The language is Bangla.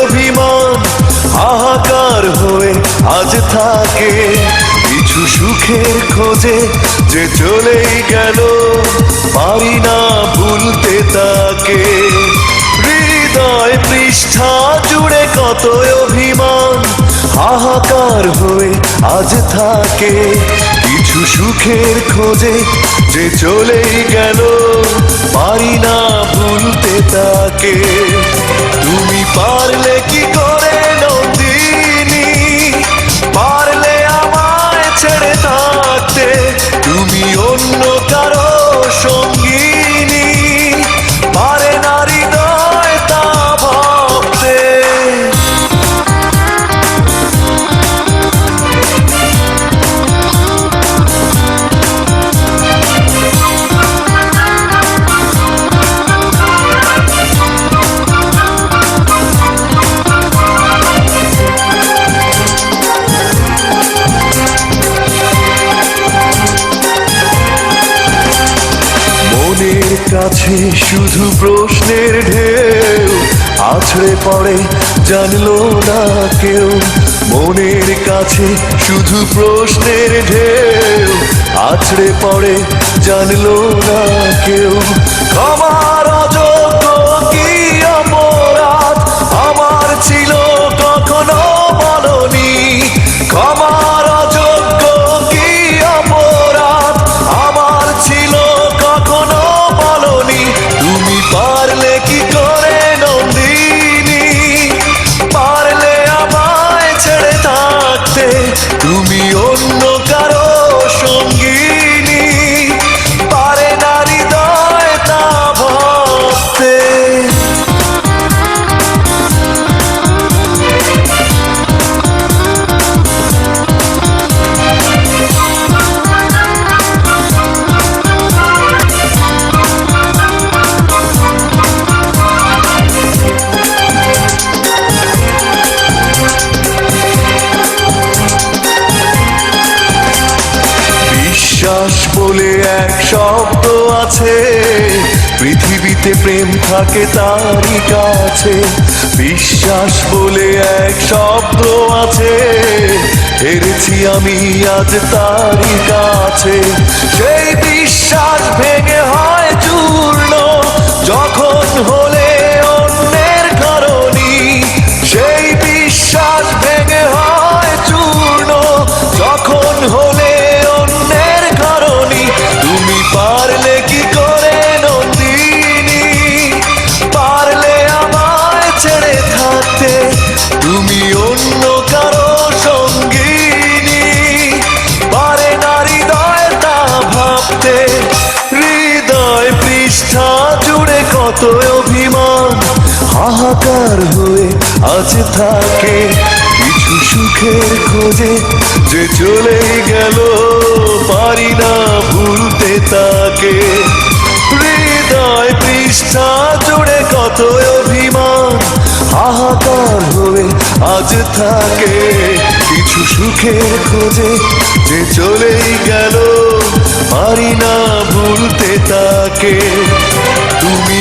অভিমান হাহাকার হয়ে আজ থাকে। কিছু সুখের খোঁজে যে চলেই গেল, পারি না ভুলতে তাকে। হৃদয় পৃষ্ঠা জুড়ে কত অভিমান হাহাকার হয়ে আজ থাকে। কিছু সুখের খোঁজে যে চলেই গেল, পারি না ভুলতে তাকে। তুমি পারলে কি করে নন্দিনী, পারলে আমায় ছেড়ে থাকতে। তুমি অন্য কারো সঙ্গিনী, পারে না হৃদয় তা ভাবতে। মনের কাছে শুধু প্রশ্নের ঢেউ আছড়ে পড়ে, জানলো না কেউ। মনের কাছে শুধু প্রশ্নের ঢেউ আছড়ে পড়ে, জানলো না কেউ। ক্ষমার অযোগ্য কি অপরাধ আমার ছিল কখনো বলনি। ক্ষমার অযোগ্য কি অপরাধ আমার ছিল কখনো বলনি। তুমি পারলে কি করে নন্দিনী, পারলে আমায় ছেড়ে থাকতে। তুমি অন্য কারো সঙ্গিনী, পারে না হৃদয় তা ভাবতে। বিশ্বাস বলে এক শব্দ আছে, পৃথিবীতে প্রেম থাকে তারই কাছে। বিশ্বাস বলে এক শব্দ আছে, হেরেছি আমি আজ তারই কাছে। সেই বিশ্বাস ভেঙে হয় চূর্ণ যখন হলে অন্যের কারণী। সেই বিশ্বাস ভেঙে হয় চূর্ণ যখন হলে অন্যের কারণী। তুমি পারলে কি করে নন্দিনী, পারলে আমায় ছেড়ে থাকতে। তুমি অন্য কারো সঙ্গিনী, পারে না হৃদয় তা ভাবতে। হৃদয় পৃষ্ঠা জুড়ে কত অভিমান হাহাকার হয়ে আজ থাকে। কিছু সুখের খোঁজে যে চলেই গেল, পারি না ভুলতে তাকে। হৃদয় পৃষ্ঠা জুড়ে কত অভিমান হাহাকার হয়ে আজ থাকে। কিছু সুখের খোঁজে যে চলেই গেল, পারি না ভুলতে তাকে। তুমি